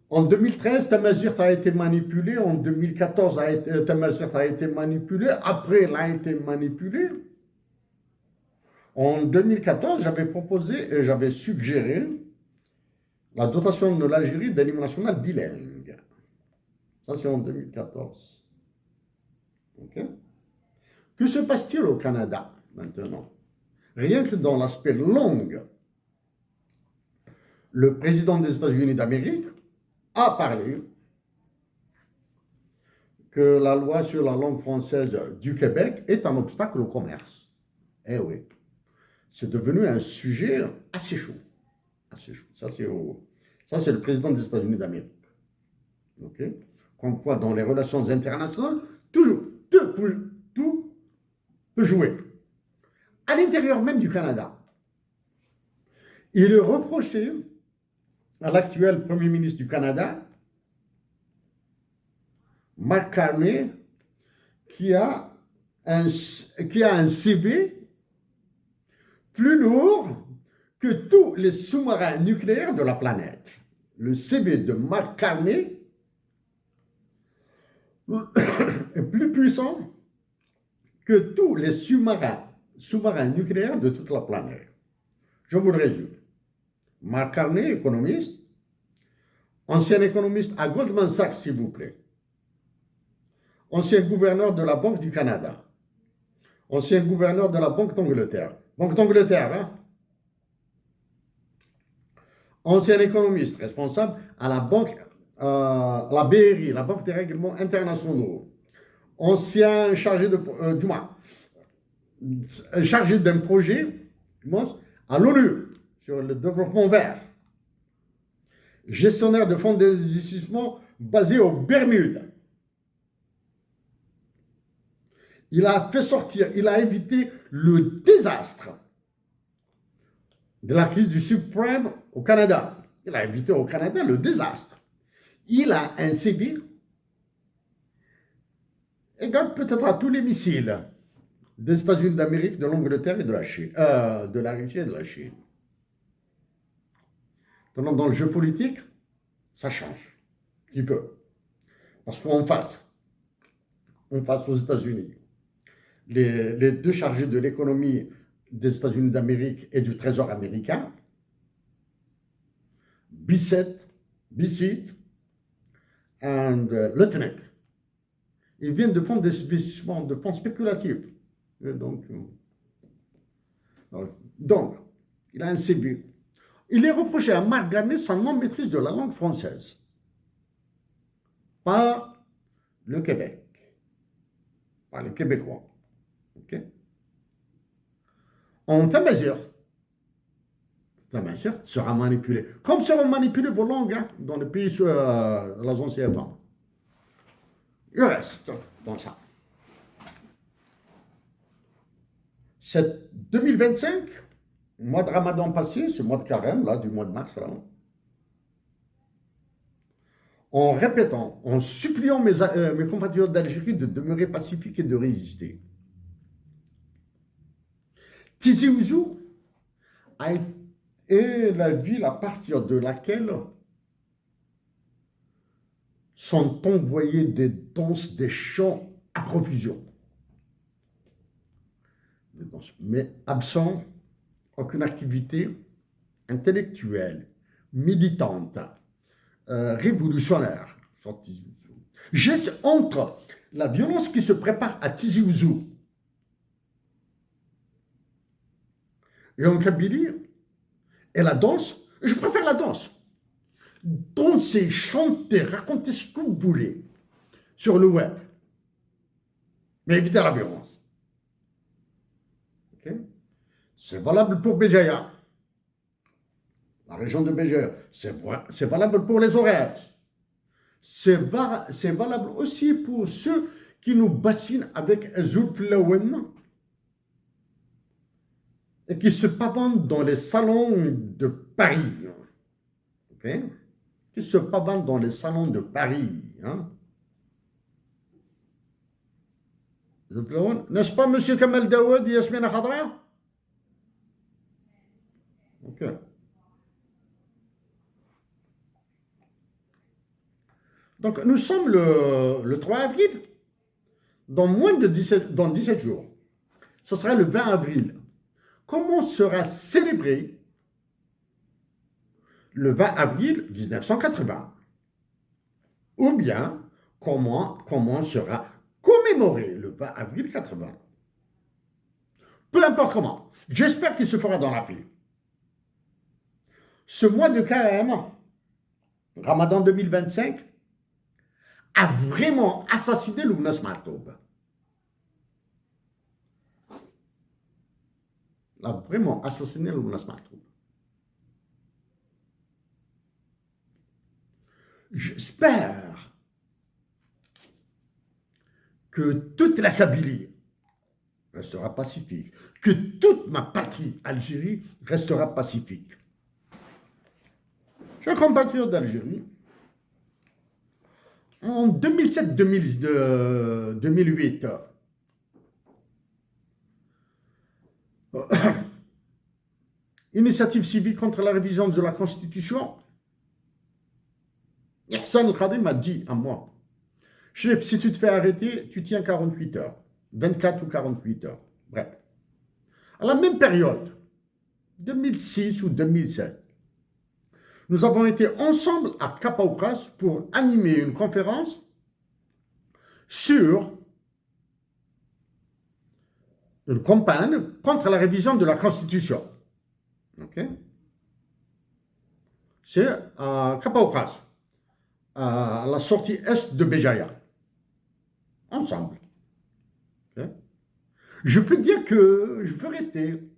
En 2013, Tamazight a été manipulé. En 2014, Tamazight a été manipulé. Après, il a été manipulé. En 2014, j'avais proposé et j'avais suggéré la dotation de l'Algérie d'un hymne national bilingue. Ça, c'est en 2014. Ok. Que se passe-t-il au Canada maintenant? Rien que dans l'aspect langue, le président des États-Unis d'Amérique a parlé que la loi sur la langue française du Québec est un obstacle au commerce. Eh oui, c'est devenu un sujet assez chaud. Assez chaud. Ça, c'est le président des États-Unis d'Amérique. Ok. Comme quoi, dans les relations internationales, tout peut jouer. À l'intérieur même du Canada, il est reproché à l'actuel Premier ministre du Canada, Mark Carney, qui a un CV plus lourd que tous les sous-marins nucléaires de la planète. Le CV de Mark Carney est plus puissant que tous les sous-marins nucléaires de toute la planète. Je vous le résume. Mark Carney, économiste, ancien économiste à Goldman Sachs, s'il vous plaît, ancien gouverneur de la Banque du Canada, ancien gouverneur de la Banque d'Angleterre. Banque d'Angleterre, hein? Ancien économiste responsable à la banque, la BRI, la Banque des règlements internationaux. Ancien chargé chargé d'un projet à l'ONU sur le développement vert. Gestionnaire de fonds d'investissement basé aux Bermudes. Il a fait sortir, il a évité le désastre de la crise du subprime au Canada. Il a évité au Canada le désastre. Il a un CV égal peut-être à tous les missiles des États-Unis d'Amérique, de l'Angleterre et de la Chine, de la Russie et de la Chine. Donc, dans le jeu politique, ça change un petit peu. Parce qu'en face aux États-Unis, les deux chargés de l'économie des États-Unis d'Amérique et du Trésor américain, Bissett et Lutnick, ils viennent de fonds d'investissement, de fonds spéculatifs. Donc, il a un CV. Il est reproché à Mark Carney sa non-maîtrise de la langue française par le Québec, par les Québécois. Okay? En Tamazight sera manipulé. Comme seront manipulées vos langues hein, dans les pays sur la zone CFA. Il reste dans ça. C'est 2025, mois de Ramadan passé, ce mois de carême, là, du mois de mars, là, en répétant, en suppliant mes compatriotes d'Algérie de demeurer pacifiques et de résister. Tizi Ouzou est la ville à partir de laquelle sont envoyés des danses, des chants à profusion. Mais absent aucune activité intellectuelle, militante, révolutionnaire. Geste entre la violence qui se prépare à Tizi Ouzou et en Kabylie et la danse, je préfère la danse. Danser, chanter, raconter ce que vous voulez sur le web, mais évitez la violence. Okay? C'est valable pour Béjaïa, la région de Béjaïa. C'est valable pour les horaires. C'est valable aussi pour ceux qui nous bassinent avec Zulflawen et qui se pavanent dans les salons de Paris. Okay? Qui se pavanent dans les salons de Paris. Hein? N'est-ce pas, M. Kamal Daoud et Yasmina Khadra? Ok. Donc, nous sommes le 3 avril, dans 17 jours. Ce sera le 20 avril. Comment sera célébré le 20 avril 1980? Ou bien, comment sera commémoré le 20 avril 80? Peu importe comment. J'espère qu'il se fera dans la paix. Ce mois de carême, Ramadan 2025, a vraiment assassiné le Mounas Matoub. A vraiment assassiné le Mounas Matoub. J'espère que toute la Kabylie restera pacifique, que toute ma patrie, Algérie, restera pacifique. Chers compatriotes d'Algérie, en 2007-2008, initiative civique contre la révision de la Constitution, Ihsan El-Khadi m'a dit à moi, chef, si tu te fais arrêter, tu tiens 48 heures, 24 ou 48 heures, bref. À la même période, 2006 ou 2007, nous avons été ensemble à Kapaoukas pour animer une conférence sur une campagne contre la révision de la Constitution. Okay? C'est à Kapaoukas, à la sortie est de Béjaïa. Ensemble. Okay? Je peux dire que je peux rester.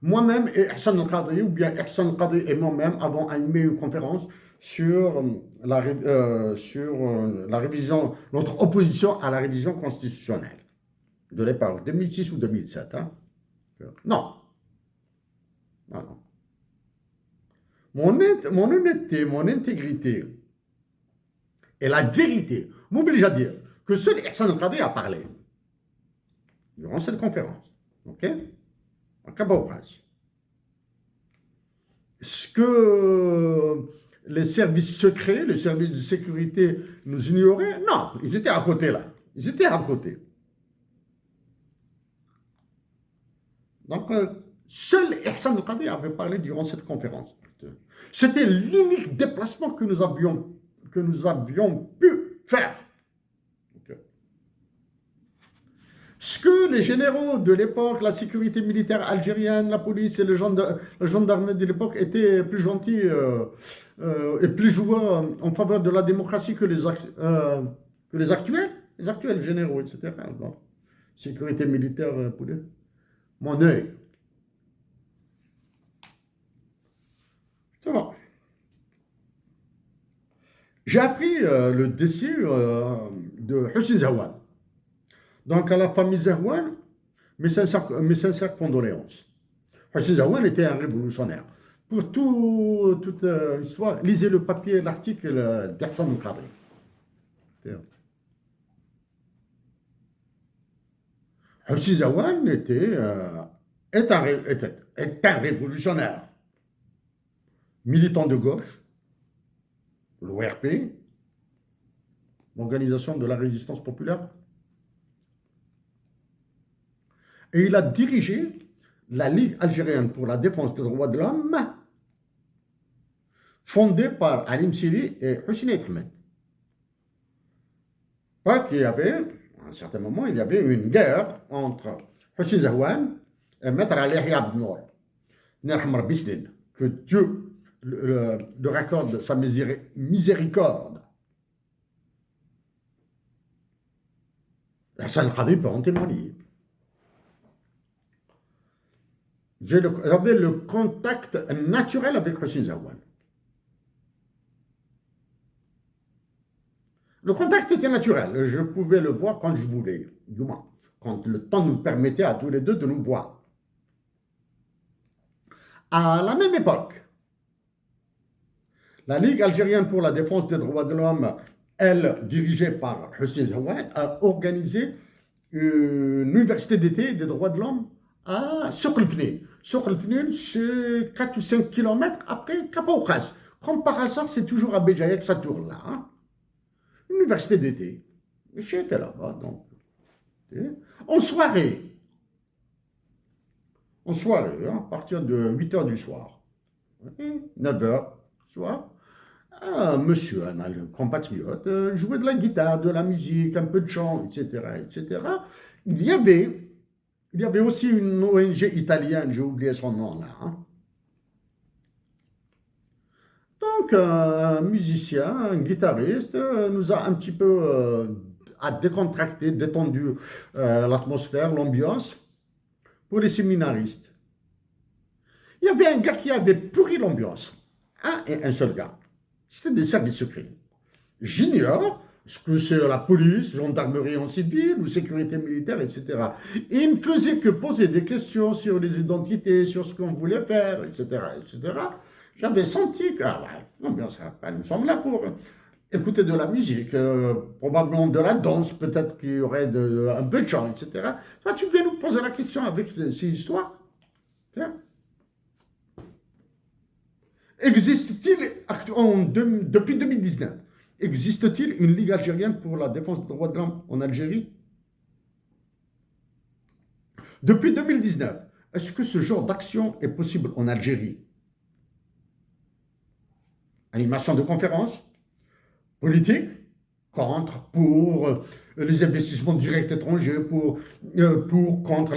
Moi-même et Ihsan El-Khadi, ou bien Ihsan El-Khadi et moi-même avons animé une conférence sur la révision, notre opposition à la révision constitutionnelle de l'époque, 2006 ou 2007. Hein? Non. Non, non. Mon honnêteté, mon intégrité et la vérité m'obligent à dire que seul Ihsan El-Khadi a parlé durant cette conférence. OK? À Kabaouras. Est-ce que les services secrets, les services de sécurité nous ignoraient? Non, ils étaient à côté là. Ils étaient à côté. Donc, seul Ihsan El-Khadi avait parlé durant cette conférence. C'était l'unique déplacement que nous avions pu faire. Ce que les généraux de l'époque, la sécurité militaire algérienne, la police et la gendarmerie de l'époque étaient plus gentils et plus joueurs en faveur de la démocratie que les actuels généraux, etc. Bon. Sécurité militaire, mon œil. Ça va. J'ai appris le décès de Hossein Zahwan. Donc, à la famille Zahwan, mes sincères condoléances. Hossein Zahwan était un révolutionnaire. Pour toute histoire, lisez le papier, l'article d'Ihsan El-Khadi. Hossein Zahwan est un révolutionnaire. Militant de gauche, l'ORP, l'Organisation de la Résistance Populaire. Et il a dirigé la Ligue algérienne pour la défense des droits de l'homme, fondée par Ali Msili et Hosni Ahmed. Pas qu'il y avait, à un certain moment, il y avait une guerre entre Hossein Zahwan et Maître Ali Yahya Ben Nour, Nerhamar Bislin, que Dieu le raccorde sa miséricorde. Ihsan El-Khadi peut en témoigner. J'avais le contact naturel avec Hossein Zahwan. Le contact était naturel. Je pouvais le voir quand je voulais, du moins, quand le temps nous permettait à tous les deux de nous voir. À la même époque, la Ligue algérienne pour la défense des droits de l'homme, elle, dirigée par Hossein Zahwan, a organisé une université d'été des droits de l'homme à Souk El-Fnine. Souk El-Fnine, c'est 4 ou 5 km après Kapaoukas. Comme par hasard, c'est toujours à Béjaïa que ça tourne là. Hein. l'université d'été. J'étais là-bas, donc. En soirée, hein, à partir de 8 heures du soir, 9 heures soir, un monsieur, un compatriote, jouait de la guitare, de la musique, un peu de chant, etc., etc. Il y avait, il y avait aussi une ONG italienne, j'ai oublié son nom là, hein. Donc, un musicien, un guitariste, nous a un petit peu a décontracté, détendu l'atmosphère, l'ambiance pour les séminaristes. Il y avait un gars qui avait pourri l'ambiance. Un et un seul gars. C'était des services secrets. J'ignore ce que c'est la police, gendarmerie en civil ou sécurité militaire, etc. Et il ne faisait que poser des questions sur les identités, sur ce qu'on voulait faire, etc., etc. J'avais senti que non, bien ça, nous sommes là pour écouter de la musique, probablement de la danse, peut-être qu'il y aurait un peu de chant, etc. Toi, tu devais nous poser la question avec ces histoires. Tiens. Existe-t-il, depuis 2019, existe-t-il une Ligue algérienne pour la défense des droits de l'homme en Algérie? Depuis 2019, est-ce que ce genre d'action est possible en Algérie? Animation de conférences politiques, contre, pour les investissements directs étrangers, contre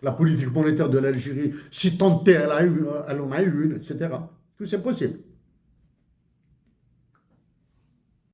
la politique monétaire de l'Algérie, si tant est elle en a une, etc. Tout c'est possible.